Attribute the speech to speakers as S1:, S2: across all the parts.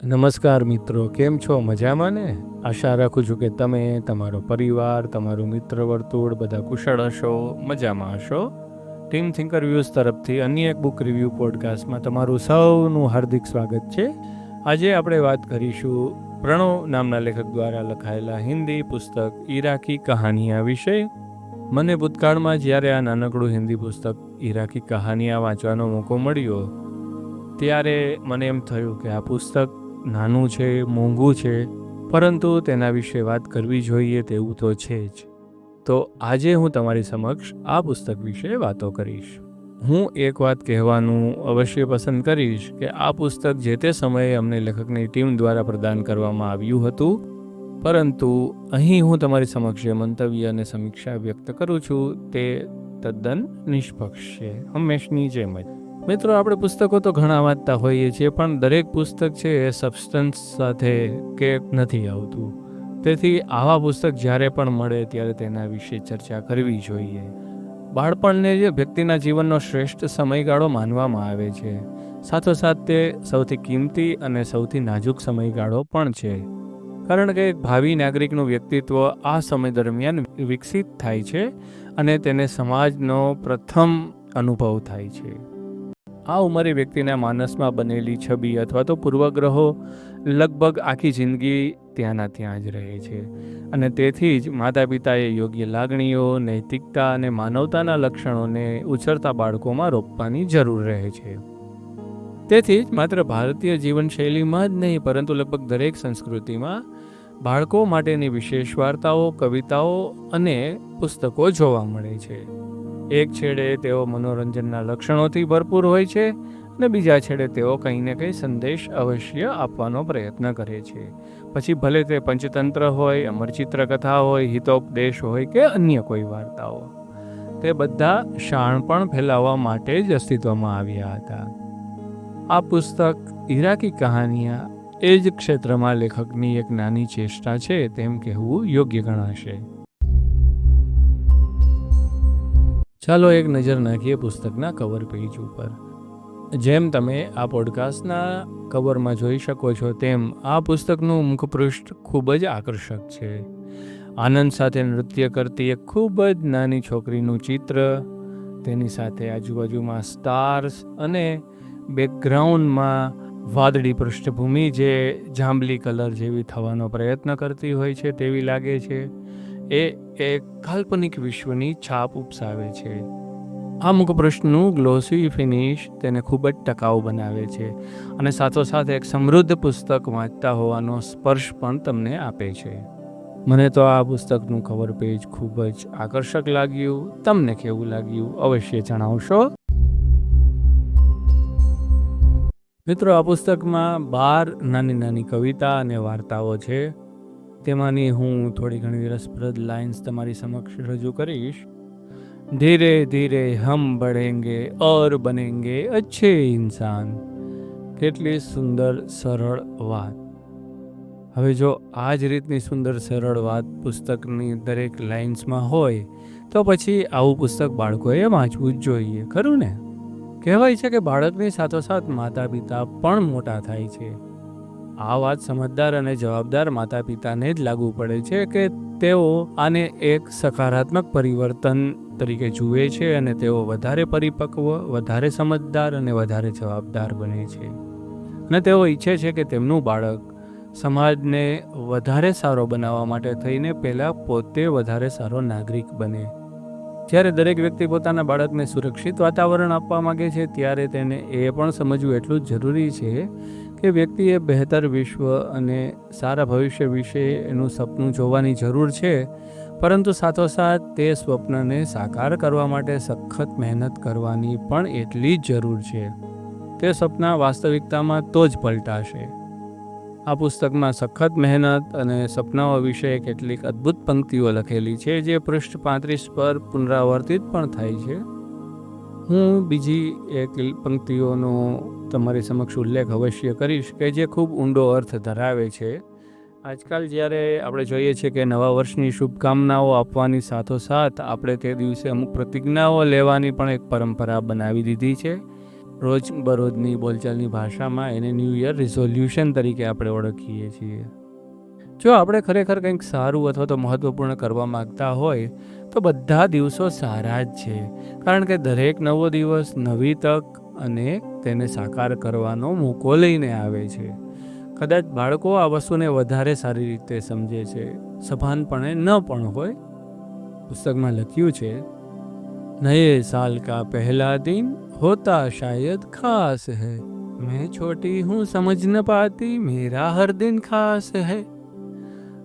S1: નમસ્કાર મિત્રો, કેમ છો? મજામાં ને? આશા રાખું છું કે તમે, તમારો પરિવાર, તમારું મિત્ર વર્તુળ બધા કુશળ હશો, મજામાં હશો. ટીમ થિંકર વ્યૂઝ તરફથી અન્ય એક બુક રિવ્યૂ પોડકાસ્ટમાં તમારું સૌનું હાર્દિક સ્વાગત છે. આજે આપણે વાત કરીશું પ્રણવ નામના લેખક દ્વારા લખાયેલા હિન્દી પુસ્તક ઈરાકી કહાનિયા વિશે. મને ભૂતકાળમાં જ્યારે આ નાનકડું હિન્દી પુસ્તક ઈરાકી કહાનિયા વાંચવાનો મોકો મળ્યો ત્યારે મને એમ થયું કે આ પુસ્તક નાનું છે, મોંઘું છે, પરંતુ તેના વિશે વાત કરવી જોઈએ તેવું તો છે જ. તો આજે હું તમારી સમક્ષ આ પુસ્તક વિશે વાતો કરીશ. હું એક વાત કહેવાનું અવશ્ય પસંદ કરીશ કે આ પુસ્તક જે તે સમયે અમને લેખકની ટીમ દ્વારા પ્રદાન કરવામાં આવ્યું હતું, પરંતુ અહીં હું તમારી સમક્ષ જે મંતવ્ય અને સમીક્ષા વ્યક્ત કરું છું તે તદ્દન નિષ્પક્ષ છે, હંમેશની જેમ જ. મિત્રો, આપણે પુસ્તકો તો ઘણા વાંચતા હોઈએ છીએ, પણ દરેક પુસ્તક છે એ સબસ્ટન્સ સાથે કે નથી આવતું. તેથી આવા પુસ્તક જ્યારે પણ મળે ત્યારે તેના વિશે ચર્ચા કરવી જોઈએ. બાળપણને જે વ્યક્તિના જીવનનો શ્રેષ્ઠ સમયગાળો માનવામાં આવે છે, સાથોસાથ તે સૌથી કિંમતી અને સૌથી નાજુક સમયગાળો પણ છે, કારણ કે એક ભાવિ નાગરિકનું વ્યક્તિત્વ આ સમય દરમિયાન વિકસિત થાય છે અને તેને સમાજનો પ્રથમ અનુભવ થાય છે. આ ઉંમરે વ્યક્તિના માનસમાં બનેલી છબી અથવા તો પૂર્વગ્રહો લગભગ આખી જિંદગી ત્યાંના ત્યાં જ રહે છે, અને તેથી જ માતા પિતાએ યોગ્ય લાગણીઓ, નૈતિકતા અને માનવતાના લક્ષણોને ઉછરતા બાળકોમાં રોપવાની જરૂર રહે છે. તેથી જ માત્ર ભારતીય જીવનશૈલીમાં જ નહીં, પરંતુ લગભગ દરેક સંસ્કૃતિમાં બાળકો માટેની વિશેષ વાર્તાઓ, કવિતાઓ અને પુસ્તકો જોવા મળે છે. એક છેડે તેઓ મનોરંજનના લક્ષણોથી ભરપૂર હોય છે અને બીજા છેડે તેઓ કંઈ ને કંઈ સંદેશ અવશ્ય આપવાનો પ્રયત્ન કરે છે. પછી ભલે તે પંચતંત્ર હોય, અમરચિત્ર કથા હોય, હિતોપદેશ હોય કે અન્ય કોઈ વાર્તાઓ, તે બધા શાણપણ ફેલાવવા માટે જ અસ્તિત્વમાં આવ્યા હતા. આ પુસ્તક ઈરાકી કહાનિયા એ જ ક્ષેત્રમાં લેખકની એક નાની ચેષ્ટા છે તેમ કહેવું યોગ્ય ગણાશે. ચાલો એક નજર નાખીએ પુસ્તકના કવર પેજ ઉપર. જેમ તમે આ પોડકાસ્ટના કવરમાં જોઈ શકો છો તેમ આ પુસ્તકનું મુખપૃષ્ઠ ખૂબ જ આકર્ષક છે. આનંદ સાથે નૃત્ય કરતી એક ખૂબ જ નાની છોકરીનું ચિત્ર, તેની સાથે આજુબાજુમાં સ્ટાર્સ અને બેકગ્રાઉન્ડમાં વાદળી પૃષ્ઠભૂમિ જે જાંબલી કલર જેવી થવાનો પ્રયત્ન કરતી હોય છે તેવી લાગે છે. એ એક કાલ્પનિક વિશ્વની છાપ ઉપસાવે છે. આ મુખપૃષ્ઠનું ગ્લોસી ફિનિશ તેને ખૂબ જ ટકાઉ બનાવે છે અને સાથોસાથ એક સમૃદ્ધ પુસ્તક વાંચતા હોવાનો સ્પર્શ પણ તમને આપે છે. મને તો આ પુસ્તકનું કવર પેજ ખૂબ જ આકર્ષક લાગ્યું. તમને કેવું લાગ્યું અવશ્ય જણાવશો. મિત્રો, આ પુસ્તકમાં 12 નાની નાની કવિતા અને વાર્તાઓ છે. તેમાંની હું થોડી ઘણી રસપ્રદ લાઇન્સ તમારી સમક્ષ રજૂ કરીશ. ધીરે ધીરે હમ બઢેંગે ઓર બનેંગે અચ્છે ઇન્સાન. કેટલી સુંદર સરળ વાત. હવે જો આ જ રીતની સુંદર સરળ વાત પુસ્તકની દરેક લાઇન્સમાં હોય તો પછી આવું પુસ્તક બાળકોએ વાંચવું જ જોઈએ, ખરું ને? કહેવાય છે કે બાળકની સાથોસાથ માતા પિતા પણ મોટા થાય છે. આ વાત સમજદાર અને જવાબદાર માતા પિતાને જ લાગુ પડે છે કે તેઓ આને એક સકારાત્મક પરિવર્તન તરીકે જુએ છે અને તેઓ વધારે પરિપક્વ, વધારે સમજદાર અને વધારે જવાબદાર બને છે. અને તેઓ ઈચ્છે છે કે તેમનું બાળક સમાજને વધારે સારો બનાવવા માટે થઈને પહેલાં પોતે વધારે સારો નાગરિક બને. જ્યારે દરેક વ્યક્તિ પોતાના બાળકને સુરક્ષિત વાતાવરણ આપવા માગે છે ત્યારે તેને એ પણ સમજવું એટલું જ જરૂરી છે કે વ્યક્તિએ બહેતર વિશ્વ અને સારા ભવિષ્ય વિશે એનું સપનું જોવાની જરૂર છે, પરંતુ સાથોસાથ તે સ્વપ્નને સાકાર કરવા માટે સખત મહેનત કરવાની પણ એટલી જ જરૂર છે. તે સપના વાસ્તવિકતામાં તો જ પલટાશે. આ પુસ્તકમાં સખત મહેનત અને સપનાઓ વિશે કેટલીક અદ્ભુત પંક્તિઓ લખેલી છે જે પૃષ્ઠ 35 પર પુનરાવર્તિત પણ થાય છે. હું બીજી એક પંક્તિઓનો તમારી સમક્ષ ઉલ્લેખ અવશ્ય કરીશ કે જે ખૂબ ઊંડો અર્થ ધરાવે છે. આજકાલ જ્યારે આપણે જોઈએ છીએ કે નવા વર્ષની શુભકામનાઓ આપવાની સાથોસાથ આપણે તે દિવસે અમુક પ્રતિજ્ઞાઓ લેવાની પણ એક પરંપરા બનાવી દીધી છે. રોજબરોજની બોલચાલની ભાષામાં એને ન્યૂ યર રિઝોલ્યુશન તરીકે આપણે ઓળખીએ છીએ. જો આપણે ખરેખર કંઈક સારું અથવા તો મહત્ત્વપૂર્ણ કરવા માગતા હોય તો બધા દિવસો સારા જ છે, કારણ કે દરેક નવો દિવસ નવી તક અને તેને સાકાર કરવાનો મોકો લઈને આવે છે. કદાચ બાળકો આ વસ્તુને વધારે સારી રીતે સમજે છે, સભાનપણે ન પણ હોય. પુસ્તકમાં લખ્યું છે, નયે સાલ કા પહેલા દિન હોતા શાયદ ખાસ હૈ, મેં છોટી હું સમજ ન પાતી મેરા હર દિન ખાસ હૈ.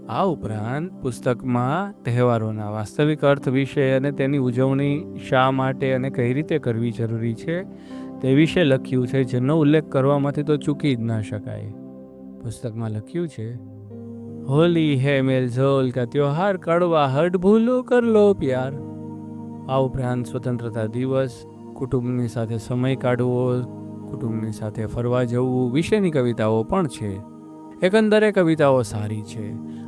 S1: આ ઉપરાંત પુસ્તકમાં તહેવારોના વાસ્તવિક અર્થ વિશે અને તેની ઉજવણી શા માટે અને કઈ રીતે કરવી જરૂરી છે તે વિશે લખ્યું છે, જેનો ઉલ્લેખ કરવામાંથી તો ચૂકી જ ના શકાય. પુસ્તકમાં લખ્યું છે, હોલી હે મેલ ઝોલ કા ત્યોહાર, કડવાહટ ભૂલો કર લો પ્યાર. આ ઉપરાંત સ્વતંત્રતા દિવસ, કુટુંબની સાથે સમય કાઢવો, કુટુંબની સાથે ફરવા જવું વિશેની કવિતાઓ પણ છે. એકંદરે કવિતાઓ સારી છે.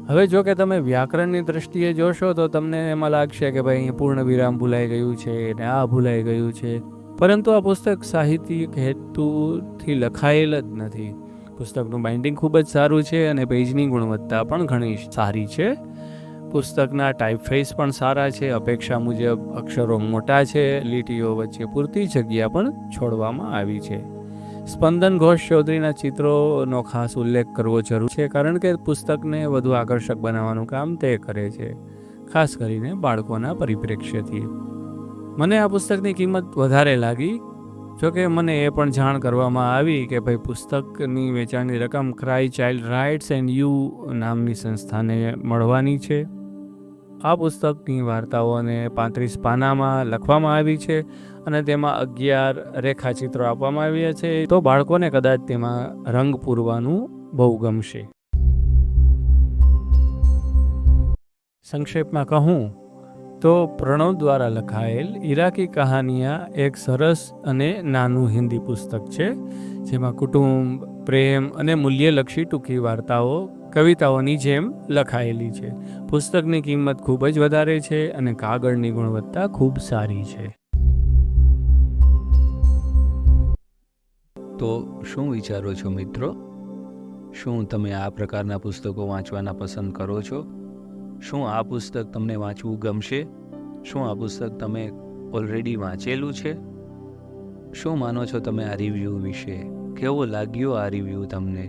S1: હવે જો કે તમે વ્યાકરણની દ્રષ્ટિએ જોશો તો તમને એમાં લાગશે કે ભાઈ અહીં પૂર્ણ વિરામ ભૂલાઈ ગયું છે ને આ ભૂલાઈ ગયું છે, પરંતુ આ પુસ્તક સાહિત્યિક હેતુથી લખાયેલ જ નથી. પુસ્તકનું બાઇન્ડિંગ ખૂબ જ સારું છે અને પેજની ગુણવત્તા પણ ઘણી સારી છે. પુસ્તકના ટાઈપફેસ પણ સારા છે, અપેક્ષા મુજબ અક્ષરો મોટા છે, લીટીઓ વચ્ચે પૂરતી જગ્યા પણ છોડવામાં આવી છે. સ્પંદન ઘોષ ચૌધરીના ચિત્રોનો ખાસ ઉલ્લેખ કરવો જરૂર છે, કારણ કે પુસ્તકને વધુ આકર્ષક બનાવવાનું કામ તે કરે છે, ખાસ કરીને બાળકોના પરિપ્રેક્ષ્યથી. મને આ પુસ્તકની કિંમત વધારે લાગી. જોકે મને એ પણ જાણ કરવામાં આવી કે ભાઈ પુસ્તકની વેચાણની રકમ CRY Child Rights and You નામની સંસ્થાને મળવાની છે. આ પુસ્તકની વાર્તાઓને 35 પાનામાં લખવામાં આવી છે અને તેમાં 11 રેખાચિત્રો આપવામાં આવ્યા છે, તો બાળકોને કદાચ તેમાં રંગ પૂરવાનું બહુ ગમશે. સંક્ષેપમાં કહું તો પ્રણવ દ્વારા લખાયેલ ઈરાકી કહાનિયા એક સરસ અને નાનું હિન્દી પુસ્તક છે, જેમાં કુટુંબ, પ્રેમ અને મૂલ્યલક્ષી ટૂંકી વાર્તાઓ કવિતાઓની જેમ લખાયેલી છે. પુસ્તકની કિંમત ખૂબ જ વધારે છે અને કાગળની ગુણવત્તા ખૂબ સારી છે.
S2: તો શું વિચારો છો મિત્રો? શું તમે આ પ્રકારના પુસ્તકો વાંચવાના પસંદ કરો છો? શું આ પુસ્તક તમને વાંચવું ગમશે? શું આ પુસ્તક તમે ઓલરેડી વાંચેલું છે? શું માનો છો તમે આ રિવ્યૂ વિશે? કેવો લાગ્યો આ રિવ્યૂ તમને?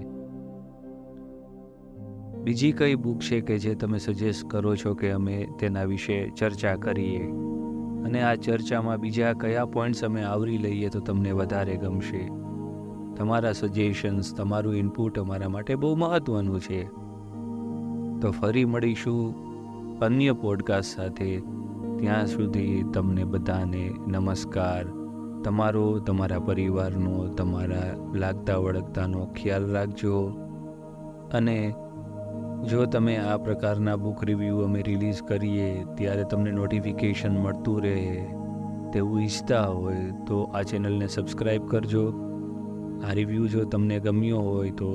S2: બીજી કઈ બુક છે કે જે તમે સજેસ્ટ કરો છો કે અમે તેના વિશે ચર્ચા કરીએ, અને આ ચર્ચામાં બીજા કયા પોઈન્ટ્સ અમે આવરી લઈએ તો તમને વધારે ગમશે? તમારા સજેશન્સ, તમારું ઇનપુટ અમારા માટે બહુ મહત્ત્વનું છે. તો ફરી મળીશું અન્ય પોડકાસ્ટ સાથે. ત્યાં સુધી તમને બધાને નમસ્કાર. તમારા પરિવારનો, તમારા લાગતા વળગતાનો ખ્યાલ રાખજો. અને જો તમે આ પ્રકારના બુક રિવ્યૂ અમે રિલીઝ કરીએ ત્યારે તમને નોટિફિકેશન મળતું રહે તેવું ઈચ્છતા હોય તો આ ચેનલને સબસ્ક્રાઈબ કરજો. આ રિવ્યૂ જો તમને ગમ્યો હોય તો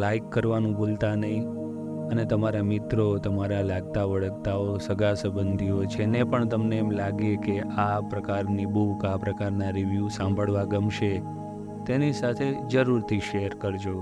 S2: લાઈક કરવાનું ભૂલતા નહીં, અને તમારા મિત્રો, તમારા લાગતા વળગતાઓ, સગા સંબંધીઓ જેને પણ તમને એમ લાગે કે આ પ્રકારની બુક, આ પ્રકારના રિવ્યૂ સાંભળવા ગમશે, તેની સાથે જરૂરથી શેર કરજો.